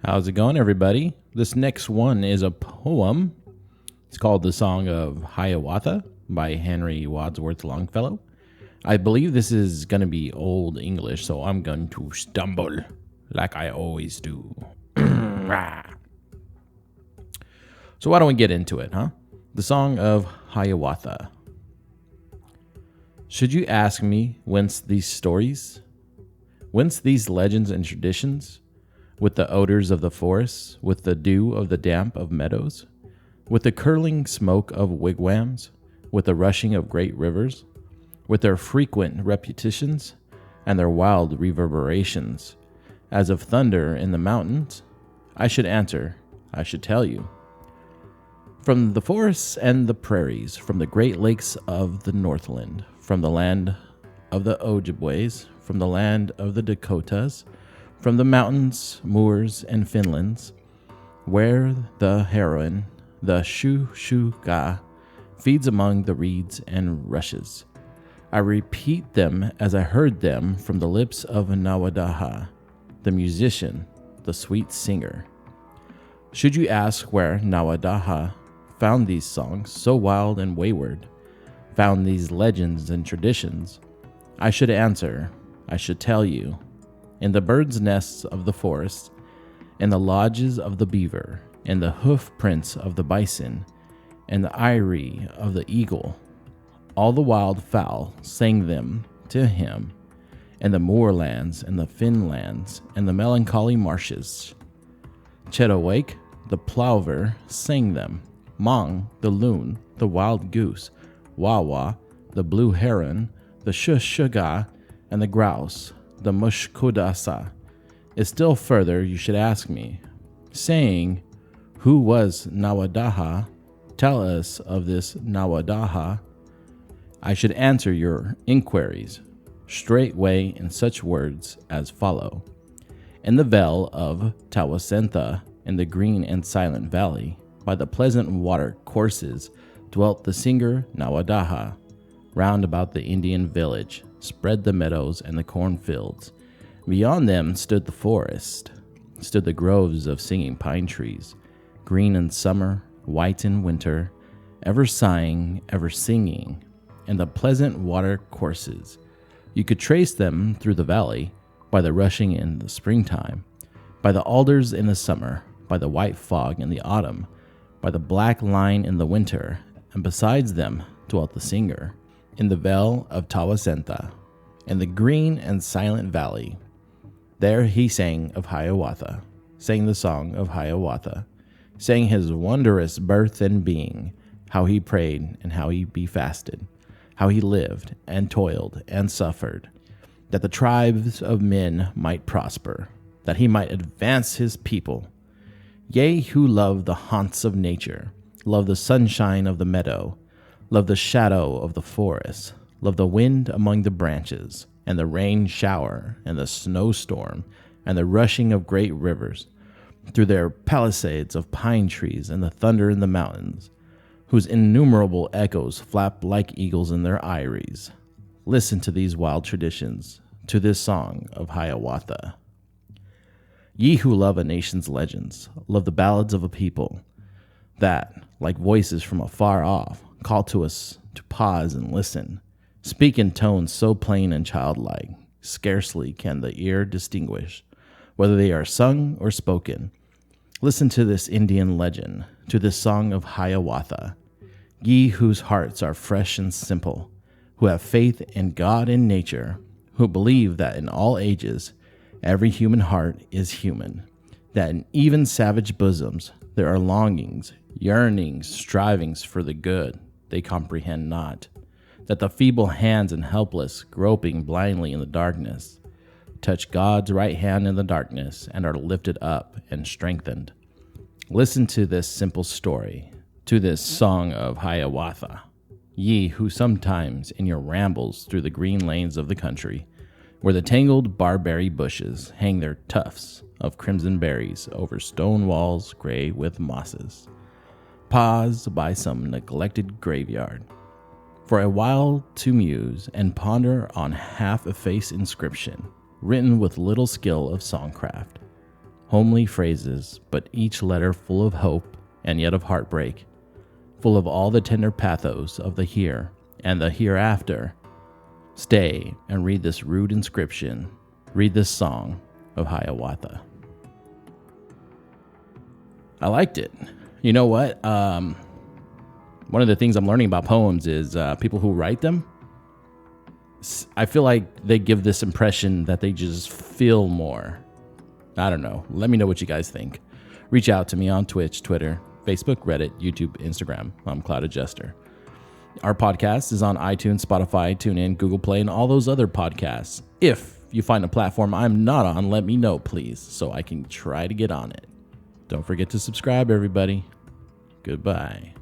How's it going, everybody? This next one is a poem. It's called The Song of Hiawatha by Henry Wadsworth Longfellow. I believe this is going to be Old English, so I'm going to stumble like I always do. So why don't we get into it, huh? The Song of Hiawatha. Should you ask me whence these stories? Whence these legends and traditions? With the odors of the forests, with the dew of the damp of meadows, with the curling smoke of wigwams, with the rushing of great rivers, with their frequent repetitions and their wild reverberations, as of thunder in the mountains, I should answer, I should tell you. From the forests and the prairies, from the great lakes of the Northland, from the land of the Ojibways, from the land of the Dakotas, from the mountains, moors, and finlands, where the heron, the shu-shu-ga, feeds among the reeds and rushes. I repeat them as I heard them from the lips of Hiawatha, the musician, the sweet singer. Should you ask where Hiawatha found these songs so wild and wayward, found these legends and traditions, I should answer, I should tell you, in the birds' nests of the forest, in the lodges of the beaver, in the hoof prints of the bison, in the eyrie of the eagle, all the wild fowl sang them to him, in the moorlands and the fenlands and the melancholy marshes. Chedowake, the plover, sang them. Mong, the loon, the wild goose, Wawa, the blue heron, the shush-shuga, and the grouse, the mushkodasa. Is still further you should ask me, saying, who was Hiawatha? Tell us of this Hiawatha. I should answer your inquiries straightway in such words as follow. In the vale of Tawasentha, in the green and silent valley, by the pleasant water courses, dwelt the singer Hiawatha. Round about the Indian village spread the meadows and the cornfields. Beyond them stood the forest, stood the groves of singing pine trees, green in summer, white in winter, ever sighing, ever singing, and the pleasant water courses. You could trace them through the valley, by the rushing in the springtime, by the alders in the summer, by the white fog in the autumn, by the black line in the winter, and besides them dwelt the singer. In the vale of Tawasentha, in the green and silent valley, there he sang of Hiawatha, sang the song of Hiawatha, sang his wondrous birth and being, how he prayed and how he fasted, how he lived and toiled and suffered, that the tribes of men might prosper, that he might advance his people. Ye who love the haunts of nature, love the sunshine of the meadow, love the shadow of the forest, love the wind among the branches, and the rain shower, and the snowstorm, and the rushing of great rivers, through their palisades of pine trees, and the thunder in the mountains, whose innumerable echoes flap like eagles in their eyries. Listen to these wild traditions, to this song of Hiawatha. Ye who love a nation's legends, love the ballads of a people, that, like voices from afar off, call to us to pause and listen, speak in tones so plain and childlike, scarcely can the ear distinguish whether they are sung or spoken. Listen to this Indian legend, to this song of Hiawatha. Ye whose hearts are fresh and simple, who have faith in God and nature, who believe that in all ages every human heart is human, that in even savage bosoms there are longings, yearnings, strivings for the good they comprehend not, that the feeble hands and helpless, groping blindly in the darkness, touch God's right hand in the darkness and are lifted up and strengthened. Listen to this simple story, to this song of Hiawatha. Ye who sometimes in your rambles through the green lanes of the country, where the tangled barberry bushes hang their tufts of crimson berries over stone walls gray with mosses, pause by some neglected graveyard, for a while to muse and ponder on half-effaced inscription, written with little skill of songcraft. Homely phrases, but each letter full of hope and yet of heartbreak, full of all the tender pathos of the here and the hereafter. Stay and read this rude inscription. Read this song of Hiawatha. I liked it. You know what? One of the things I'm learning about poems is people who write them, I feel like they give this impression that they just feel more. I don't know. Let me know what you guys think. Reach out to me on Twitch, Twitter, Facebook, Reddit, YouTube, Instagram. I'm Clouded Jester. Our podcast is on iTunes, Spotify, TuneIn, Google Play, and all those other podcasts. If you find a platform I'm not on, let me know, please, so I can try to get on it. Don't forget to subscribe, everybody. Goodbye.